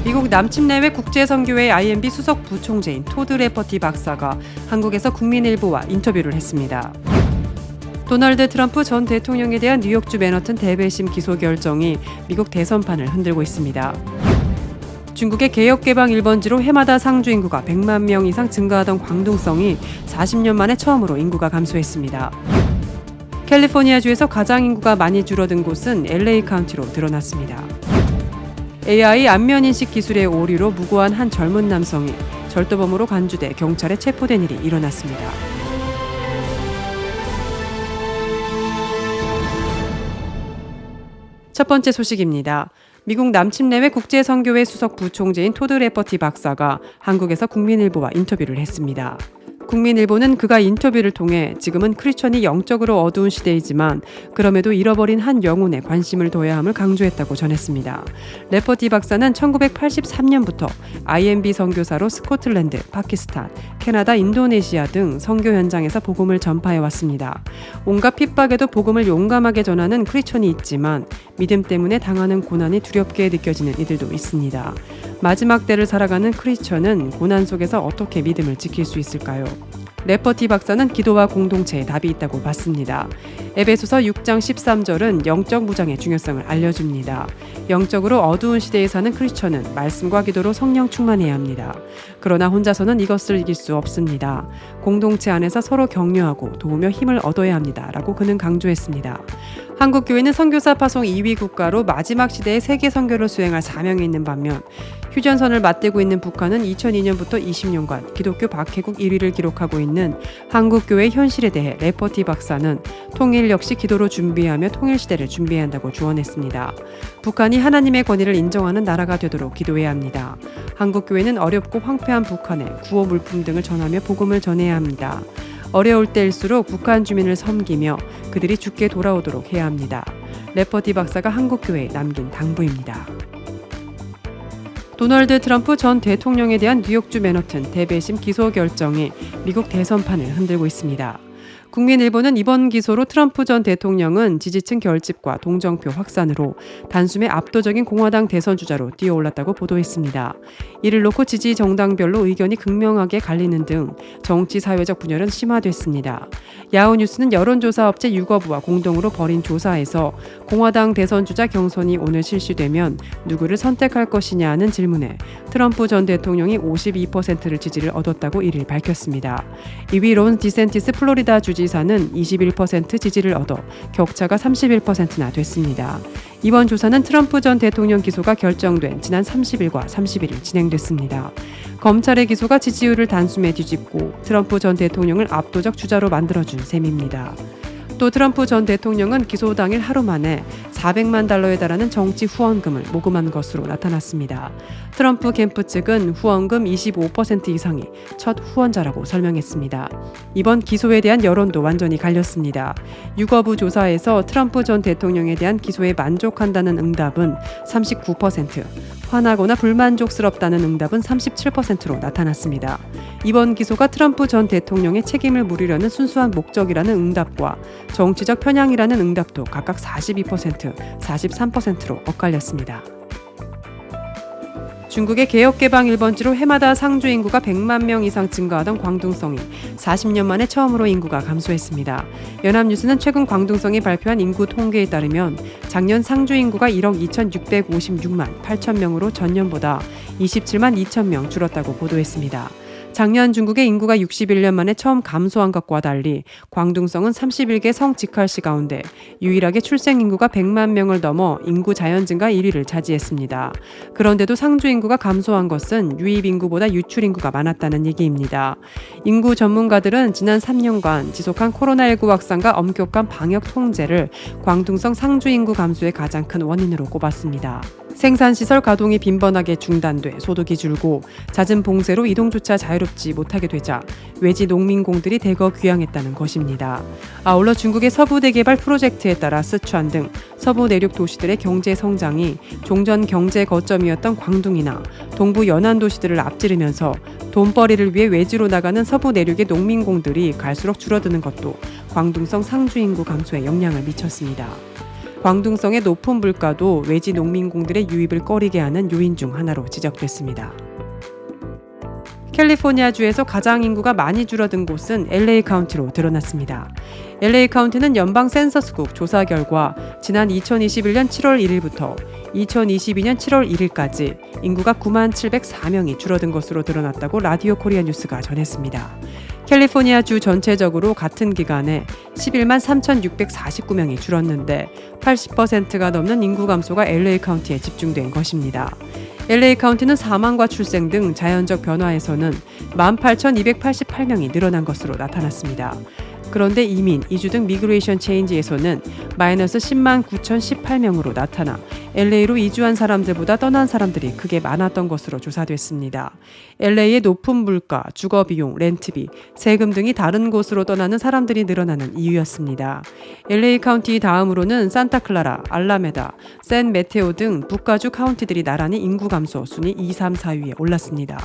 미국 남침내외 국제선교회 IMB 수석 부총재인 토드 레퍼티 박사가 한국에서 국민일보와 인터뷰를 했습니다. 도널드 트럼프 전 대통령에 대한 뉴욕주 맨허튼 대배심 기소 결정이 미국 대선판을 흔들고 있습니다. 중국의 개혁개방 1번지로 해마다 상주 인구가 100만 명 이상 증가하던 광둥성이 40년 만에 처음으로 인구가 감소했습니다. 캘리포니아주에서 가장 인구가 많이 줄어든 곳은 LA 카운티로 드러났습니다. AI 안면인식 기술의 오류로 무고한 한 젊은 남성이 절도범으로 간주돼 경찰에 체포된 일이 일어났습니다. 첫 번째 소식입니다. 미국 남침내외 국제선교회 수석 부총재인 토드 레퍼티 박사가 한국에서 국민일보와 인터뷰를 했습니다. 국민일보는 그가 인터뷰를 통해 지금은 크리스천이 영적으로 어두운 시대이지만 그럼에도 잃어버린 한 영혼에 관심을 둬야 함을 강조했다고 전했습니다. 레퍼티 박사는 1983년부터 IMB 선교사로 스코틀랜드, 파키스탄, 캐나다, 인도네시아 등 선교 현장에서 복음을 전파해 왔습니다. 온갖 핍박에도 복음을 용감하게 전하는 크리스천이 있지만 믿음 때문에 당하는 고난이 두렵게 느껴지는 이들도 있습니다. 마지막 때를 살아가는 크리스천은 고난 속에서 어떻게 믿음을 지킬 수 있을까요? 레퍼티 박사는 기도와 공동체에 답이 있다고 봤습니다. 에베소서 6장 13절은 영적 무장의 중요성을 알려줍니다. 영적으로 어두운 시대에 사는 크리스천은 말씀과 기도로 성령 충만해야 합니다. 그러나 혼자서는 이것을 이길 수 없습니다. 공동체 안에서 서로 격려하고 도우며 힘을 얻어야 합니다. 라고 그는 강조했습니다. 한국교회는 선교사 파송 2위 국가로 마지막 시대의 세계 선교를 수행할 사명이 있는 반면 휴전선을 맞대고 있는 북한은 2002년부터 20년간 기독교 박해국 1위를 기록하고 있는 한국교회의 현실에 대해 레퍼티 박사는 통일 역시 기도로 준비하며 통일시대를 준비해야 한다고 조언했습니다. 북한이 하나님의 권위를 인정하는 나라가 되도록 기도해야 합니다. 한국교회는 어렵고 황폐한 북한에 구호 물품 등을 전하며 복음을 전해야 합니다. 어려울 때일수록 북한 주민을 섬기며 그들이 주께 돌아오도록 해야 합니다. 레퍼티 박사가 한국교회에 남긴 당부입니다. 도널드 트럼프 전 대통령에 대한 뉴욕주 맨허튼 대배심 기소 결정이 미국 대선판을 흔들고 있습니다. 국민일보는 이번 기소로 트럼프 전 대통령은 지지층 결집과 동정표 확산으로 단숨에 압도적인 공화당 대선 주자로 뛰어올랐다고 보도했습니다. 이를 놓고 지지 정당별로 의견이 극명하게 갈리는 등 정치 사회적 분열은 심화됐습니다. 야후뉴스는 여론조사 업체 유거부와 공동으로 벌인 조사에서 공화당 대선 주자 경선이 오늘 실시되면 누구를 선택할 것이냐는 질문에 트럼프 전 대통령이 52%를 지지를 얻었다고 이를 밝혔습니다. 2위 론 디센티스 플로리다 주지사는 21% 지지를 얻어 격차가 31%나 됐습니다. 이번 조사는 트럼프 전 대통령 기소가 결정된 지난 30일과 31일 진행됐습니다. 검찰의 기소가 지지율을 단숨에 뒤집고 트럼프 전 대통령을 압도적 주자로 만들어준 셈입니다. 또 트럼프 전 대통령은 기소 당일 하루 만에 400만 달러에 달하는 정치 후원금을 모금한 것으로 나타났습니다. 트럼프 캠프 측은 후원금 25% 이상이 첫 후원자라고 설명했습니다. 이번 기소에 대한 여론도 완전히 갈렸습니다. 유거부 조사에서 트럼프 전 대통령에 대한 기소에 만족한다는 응답은 39%, 화나거나 불만족스럽다는 응답은 37%로 나타났습니다. 이번 기소가 트럼프 전 대통령의 책임을 물으려는 순수한 목적이라는 응답과 정치적 편향이라는 응답도 각각 42%, 43%로 엇갈렸습니다. 중국의 개혁개방 1번지로 해마다 상주 인구가 100만 명 이상 증가하던 광둥성이 40년 만에 처음으로 인구가 감소했습니다. 연합뉴스는 최근 광둥성이 발표한 인구 통계에 따르면 작년 상주 인구가 1억 2,656만 8천 명으로 전년보다 27만 2천 명 줄었다고 보도했습니다. 작년 중국의 인구가 61년 만에 처음 감소한 것과 달리 광둥성은 31개 성 직할시 가운데 유일하게 출생 인구가 100만 명을 넘어 인구 자연 증가 1위를 차지했습니다. 그런데도 상주 인구가 감소한 것은 유입 인구보다 유출 인구가 많았다는 얘기입니다. 인구 전문가들은 지난 3년간 지속한 코로나19 확산과 엄격한 방역 통제를 광둥성 상주 인구 감소의 가장 큰 원인으로 꼽았습니다. 생산시설 가동이 빈번하게 중단돼 소득이 줄고 잦은 봉쇄로 이동조차 자유롭지 못하게 되자 외지 농민공들이 대거 귀향했다는 것입니다. 아울러 중국의 서부대개발 프로젝트에 따라 스촨 등 서부 내륙 도시들의 경제 성장이 종전 경제 거점이었던 광둥이나 동부 연안 도시들을 앞지르면서 돈벌이를 위해 외지로 나가는 서부 내륙의 농민공들이 갈수록 줄어드는 것도 광둥성 상주 인구 감소에 영향을 미쳤습니다. 광둥성의 높은 물가도 외지 농민공들의 유입을 꺼리게 하는 요인 중 하나로 지적됐습니다. 캘리포니아주에서 가장 인구가 많이 줄어든 곳은 LA 카운티로 드러났습니다. LA 카운티는 연방 센서스국 조사 결과 지난 2021년 7월 1일부터 2022년 7월 1일까지 인구가 9만 704명이 줄어든 것으로 드러났다고 라디오 코리아 뉴스가 전했습니다. 캘리포니아주 전체적으로 같은 기간에 11만 3,649명이 줄었는데 80%가 넘는 인구 감소가 LA 카운티에 집중된 것입니다. LA 카운티는 사망과 출생 등 자연적 변화에서는 18,288명이 늘어난 것으로 나타났습니다. 그런데 이민, 이주 등 미그레이션 체인지에서는 마이너스 10만 9,018명으로 나타나 LA로 이주한 사람들보다 떠난 사람들이 크게 많았던 것으로 조사됐습니다. LA의 높은 물가, 주거비용, 렌트비, 세금 등이 다른 곳으로 떠나는 사람들이 늘어나는 이유였습니다. LA 카운티 다음으로는 산타클라라, 알라메다, 샌 메테오 등 북가주 카운티들이 나란히 인구 감소 순위 2, 3, 4위에 올랐습니다.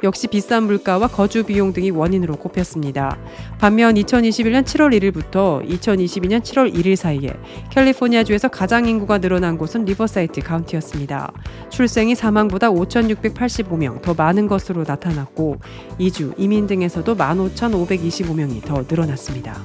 역시 비싼 물가와 거주 비용 등이 원인으로 꼽혔습니다. 반면 2021년 7월 1일부터 2022년 7월 1일 사이에 캘리포니아주에서 가장 인구가 늘어난 곳은 리버사이드 카운티였습니다. 출생이 사망보다 5,685명 더 많은 것으로 나타났고 이주, 이민 등에서도 15,525명이 더 늘어났습니다.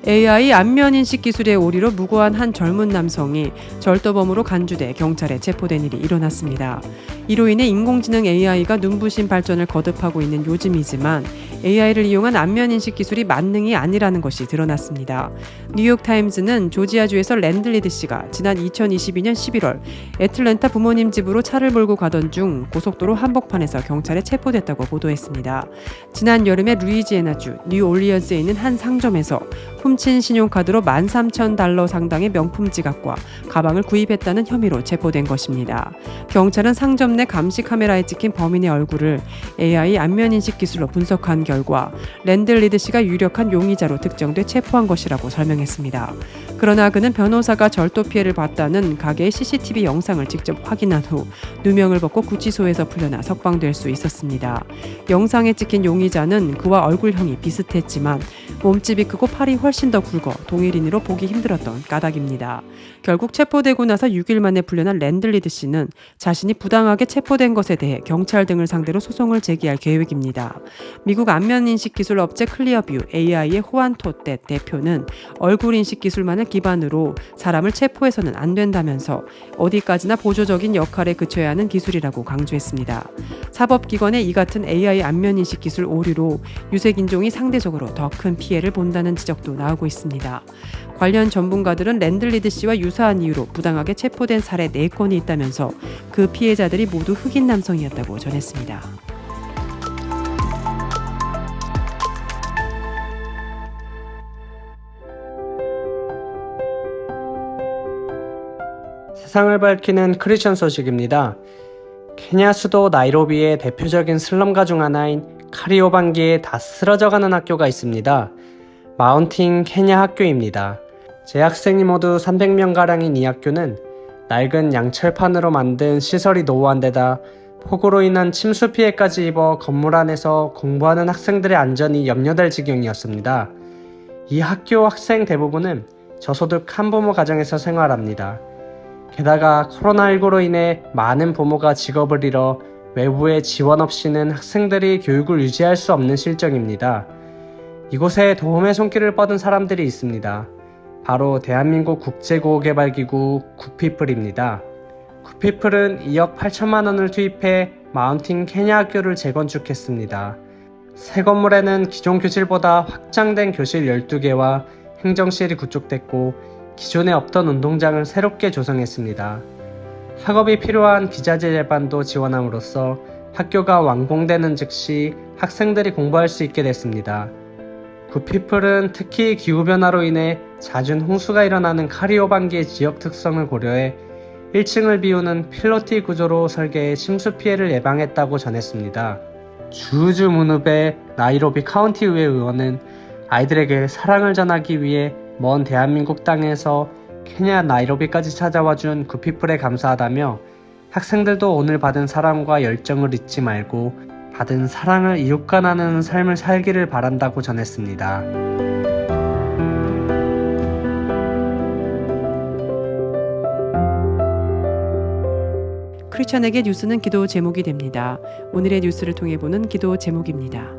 AI 안면인식 기술의 오리로 무고한 한 젊은 남성이 절도범으로 간주돼 경찰에 체포된 일이 일어났습니다. 이로 인해 인공지능 AI가 눈부신 발전을 거듭하고 있는 요즘이지만 AI를 이용한 안면인식 기술이 만능이 아니라는 것이 드러났습니다. 뉴욕타임즈는 조지아주에서 랜들리드 씨가 지난 2022년 11월 애틀랜타 부모님 집으로 차를 몰고 가던 중 고속도로 한복판에서 경찰에 체포됐다고 보도했습니다. 지난 여름에 루이지애나주 뉴올리언스에 있는 한 상점에서 훔친 신용카드로 $13,000 상당의 명품 지갑과 가방을 구입했다는 혐의로 체포된 것입니다. 경찰은 상점 내 감시 카메라에 찍힌 범인의 얼굴을 AI 안면인식 기술로 분석한 결과 랜들리드 씨가 유력한 용의자로 특정돼 체포한 것이라고 설명했습니다. 그러나 그는 변호사가 절도 피해를 봤다는 가게의 CCTV 영상을 직접 확인한 후 누명을 벗고 구치소에서 풀려나 석방될 수 있었습니다. 영상에 찍힌 용의자는 그와 얼굴형이 비슷했지만 몸집이 크고 팔이 훨씬 더 굵어 동일인으로 보기 힘들었던 까닭입니다. 결국 체포되고 나서 6일 만에 풀려난 랜들리드 씨는 자신이 부당하게 체포된 것에 대해 경찰 등을 상대로 소송을 제기할 계획입니다. 미국 안면인식 기술 업체 클리어뷰 AI의 호안 토떼 대표는 얼굴인식 기술만을 기반으로 사람을 체포해서는 안 된다면서 어디까지나 보조적인 역할에 그쳐야 하는 기술이라고 강조했습니다. 사법기관의 이 같은 AI 안면인식 기술 오류로 유색인종이 상대적으로 더 큰 피해를 본다는 지적도 나오고 있습니다. 관련 전문가들은 랜들리드 씨와 유사한 이유로 부당하게 체포된 사례 4건이 있다면서 그 피해자들이 모두 흑인 남성이었다고 전했습니다. 세상을 밝히는 크리스천 소식입니다. 케냐 수도 나이로비의 대표적인 슬럼가 중 하나인 카리오반기에 다 쓰러져가는 학교가 있습니다. 마운틴 케냐 학교입니다. 재학생이 모두 300명가량인 이 학교는 낡은 양철판으로 만든 시설이 노후한 데다 폭우로 인한 침수 피해까지 입어 건물 안에서 공부하는 학생들의 안전이 염려될 지경이었습니다. 이 학교 학생 대부분은 저소득 한부모 가정에서 생활합니다. 게다가 코로나19로 인해 많은 부모가 직업을 잃어 외부의 지원 없이는 학생들이 교육을 유지할 수 없는 실정입니다. 이곳에 도움의 손길을 뻗은 사람들이 있습니다. 바로 대한민국 국제구호개발기구 구피플입니다. 구피플은 2억 8천만 원을 투입해 마운틴 케냐 학교를 재건축했습니다. 새 건물에는 기존 교실보다 확장된 교실 12개와 행정실이 구축됐고 기존에 없던 운동장을 새롭게 조성했습니다. 학업이 필요한 기자재 제반도 지원함으로써 학교가 완공되는 즉시 학생들이 공부할 수 있게 됐습니다. 구피플은 특히 기후변화로 인해 잦은 홍수가 일어나는 카리오반기의 지역 특성을 고려해 1층을 비우는 필로티 구조로 설계해 침수 피해를 예방했다고 전했습니다. 주우주 무누베 나이로비 카운티의회 의원은 아이들에게 사랑을 전하기 위해 먼 대한민국 땅에서 케냐 나이로비까지 찾아와준 구피플에 감사하다며 학생들도 오늘 받은 사랑과 열정을 잊지 말고 받은 사랑을 이웃과 나누는 삶을 살기를 바란다고 전했습니다. 크리스천에게 뉴스는 기도 제목이 됩니다. 오늘의 뉴스를 통해 보는 기도 제목입니다.